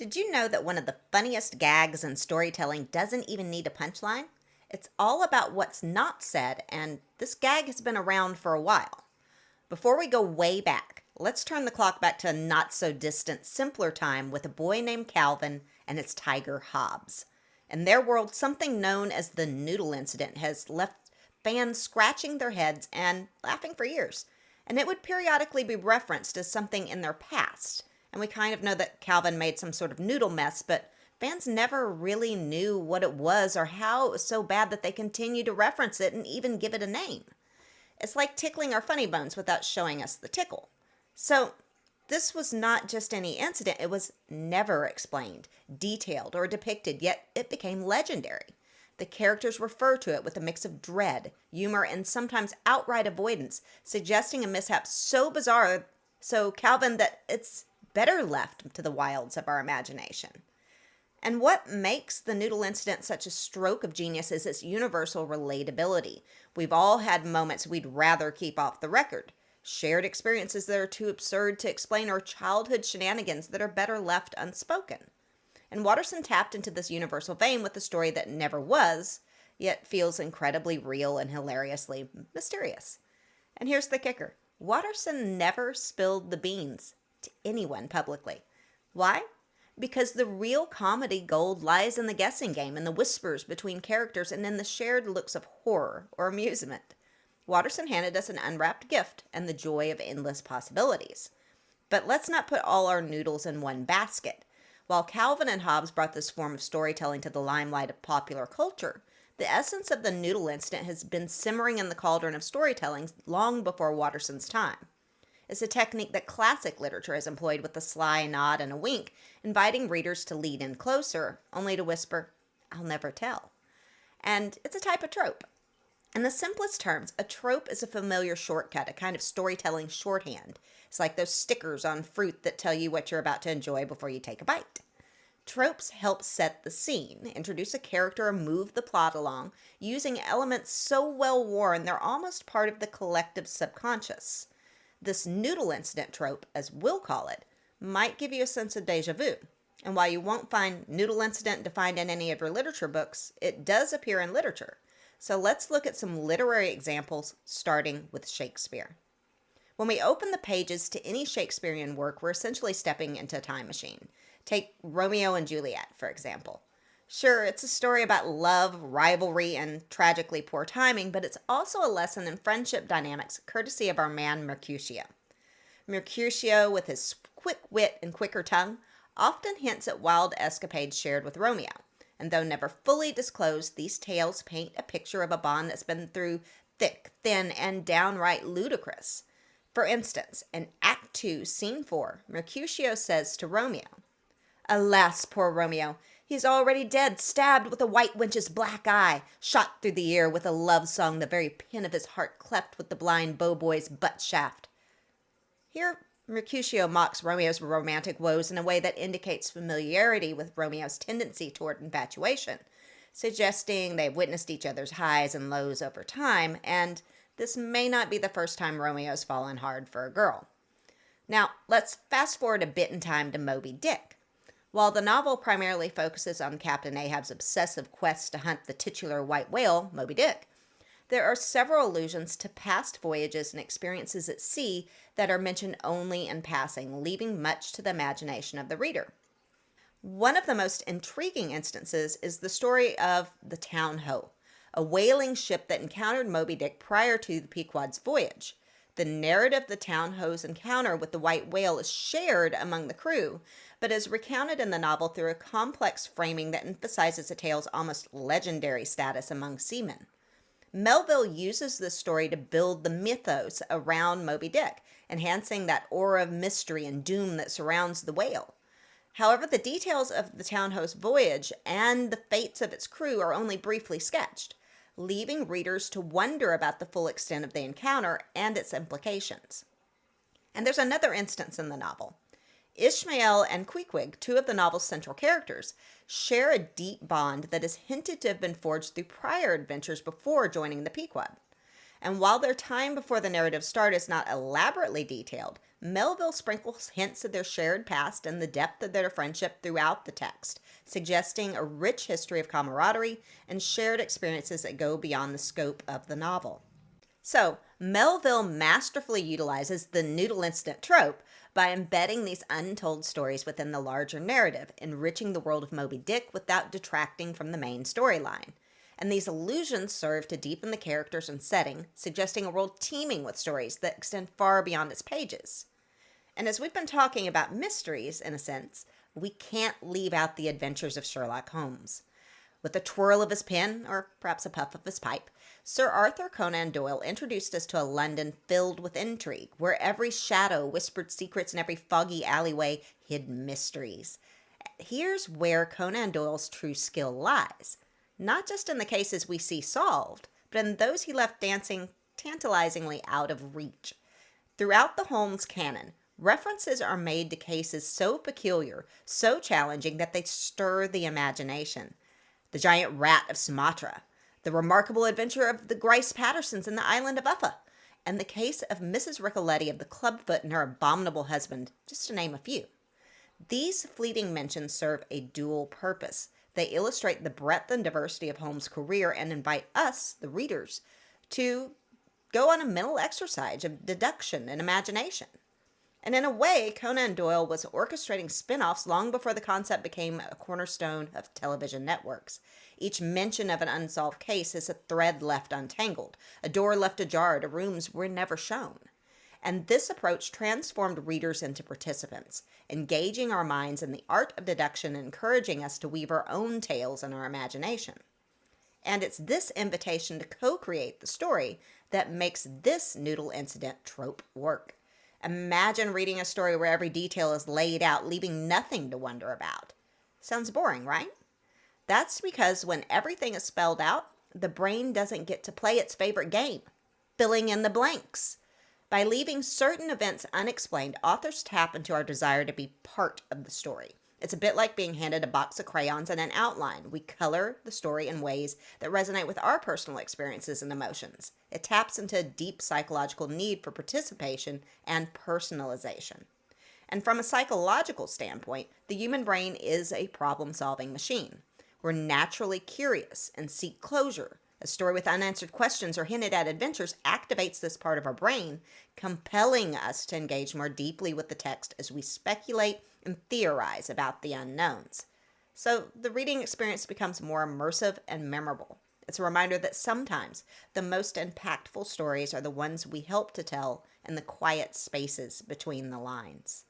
Did you know that one of the funniest gags in storytelling doesn't even need a punchline? It's all about what's not said, and this gag has been around for a while. Before we go way back, let's turn the clock back to a not so distant, simpler time with a boy named Calvin and his tiger Hobbes. In their world, something known as the Noodle incident has left fans scratching their heads and laughing for years, and it would periodically be referenced as something in their past. And we kind of know that Calvin made some sort of noodle mess, but fans never really knew what it was or how it was so bad that they continued to reference it and even give it a name. It's like tickling our funny bones without showing us the tickle. So, this was not just any incident, it was never explained, detailed, or depicted, yet it became legendary. The characters refer to it with a mix of dread, humor, and sometimes outright avoidance, suggesting a mishap so bizarre, so Calvin, that it's better left to the wilds of our imagination. And what makes the Noodle incident such a stroke of genius is its universal relatability. We've all had moments we'd rather keep off the record, shared experiences that are too absurd to explain, or childhood shenanigans that are better left unspoken. And Watterson tapped into this universal vein with a story that never was, yet feels incredibly real and hilariously mysterious. And here's the kicker. Watterson never spilled the beans to anyone publicly. Why? Because the real comedy gold lies in the guessing game, in the whispers between characters, and in the shared looks of horror or amusement. Watterson handed us an unwrapped gift and the joy of endless possibilities. But let's not put all our noodles in one basket. While Calvin and Hobbes brought this form of storytelling to the limelight of popular culture, the essence of the Noodle incident has been simmering in the cauldron of storytelling long before Watterson's time. It's a technique that classic literature has employed with a sly nod and a wink, inviting readers to lean in closer, only to whisper, "I'll never tell." And it's a type of trope. In the simplest terms, a trope is a familiar shortcut, a kind of storytelling shorthand. It's like those stickers on fruit that tell you what you're about to enjoy before you take a bite. Tropes help set the scene, introduce a character, or move the plot along, using elements so well worn they're almost part of the collective subconscious. This noodle incident trope, as we'll call it, might give you a sense of deja vu. And while you won't find noodle incident defined in any of your literature books, it does appear in literature. So let's look at some literary examples, starting with Shakespeare. When we open the pages to any Shakespearean work, we're essentially stepping into a time machine. Take Romeo and Juliet, for example. Sure, it's a story about love, rivalry, and tragically poor timing, but it's also a lesson in friendship dynamics, courtesy of our man Mercutio. Mercutio, with his quick wit and quicker tongue, often hints at wild escapades shared with Romeo. And though never fully disclosed, these tales paint a picture of a bond that's been through thick, thin, and downright ludicrous. For instance, in Act 2, Scene 4, Mercutio says to Romeo, "Alas, poor Romeo! He's already dead, stabbed with a white wench's black eye, shot through the ear with a love song, the very pin of his heart cleft with the blind bow-boy's butt shaft." Here, Mercutio mocks Romeo's romantic woes in a way that indicates familiarity with Romeo's tendency toward infatuation, suggesting they've witnessed each other's highs and lows over time, and this may not be the first time Romeo's fallen hard for a girl. Now, let's fast forward a bit in time to Moby-Dick. While the novel primarily focuses on Captain Ahab's obsessive quest to hunt the titular white whale, Moby-Dick, there are several allusions to past voyages and experiences at sea that are mentioned only in passing, leaving much to the imagination of the reader. One of the most intriguing instances is the story of the Town Ho, a whaling ship that encountered Moby-Dick prior to the Pequod's voyage. The narrative of the Town Ho's encounter with the white whale is shared among the crew, but is recounted in the novel through a complex framing that emphasizes the tale's almost legendary status among seamen. Melville uses this story to build the mythos around Moby-Dick, enhancing that aura of mystery and doom that surrounds the whale. However, the details of the Town Ho's voyage and the fates of its crew are only briefly sketched, leaving readers to wonder about the full extent of the encounter and its implications. And there's another instance in the novel. Ishmael and Queequeg, two of the novel's central characters, share a deep bond that is hinted to have been forged through prior adventures before joining the Pequod. And while their time before the narrative start is not elaborately detailed, Melville sprinkles hints of their shared past and the depth of their friendship throughout the text, suggesting a rich history of camaraderie and shared experiences that go beyond the scope of the novel. So, Melville masterfully utilizes the Noodle incident trope by embedding these untold stories within the larger narrative, enriching the world of Moby-Dick without detracting from the main storyline. And these allusions serve to deepen the characters and setting, suggesting a world teeming with stories that extend far beyond its pages. And as we've been talking about mysteries, in a sense, we can't leave out the adventures of Sherlock Holmes. With a twirl of his pen, or perhaps a puff of his pipe, Sir Arthur Conan Doyle introduced us to a London filled with intrigue, where every shadow whispered secrets and every foggy alleyway hid mysteries. Here's where Conan Doyle's true skill lies. Not just in the cases we see solved, but in those he left dancing tantalizingly out of reach. Throughout the Holmes canon, references are made to cases so peculiar, so challenging that they stir the imagination. The giant rat of Sumatra, the remarkable adventure of the Grice Pattersons in the island of Uffa, and the case of Mrs. Ricoletti of the Clubfoot and her abominable husband, just to name a few. These fleeting mentions serve a dual purpose. They illustrate the breadth and diversity of Holmes' career and invite us, the readers, to go on a mental exercise of deduction and imagination. And in a way, Conan Doyle was orchestrating spin-offs long before the concept became a cornerstone of television networks. Each mention of an unsolved case is a thread left untangled, a door left ajar to rooms we're never shown. And this approach transformed readers into participants, engaging our minds in the art of deduction and encouraging us to weave our own tales in our imagination. And it's this invitation to co-create the story that makes this Noodle incident trope work. Imagine reading a story where every detail is laid out, leaving nothing to wonder about. Sounds boring, right? That's because when everything is spelled out, the brain doesn't get to play its favorite game, filling in the blanks. By leaving certain events unexplained, authors tap into our desire to be part of the story. It's a bit like being handed a box of crayons and an outline. We color the story in ways that resonate with our personal experiences and emotions. It taps into a deep psychological need for participation and personalization. And from a psychological standpoint, the human brain is a problem-solving machine. We're naturally curious and seek closure. A story with unanswered questions or hinted at adventures activates this part of our brain, compelling us to engage more deeply with the text as we speculate and theorize about the unknowns. So the reading experience becomes more immersive and memorable. It's a reminder that sometimes the most impactful stories are the ones we help to tell in the quiet spaces between the lines.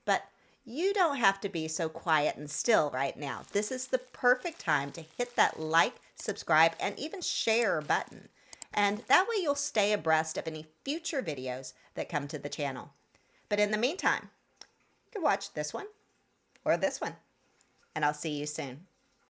But you don't have to be so quiet and still right now. This is the perfect time to hit that like, subscribe, and even share button. And that way you'll stay abreast of any future videos that come to the channel. But in the meantime, you can watch this one or this one, and I'll see you soon.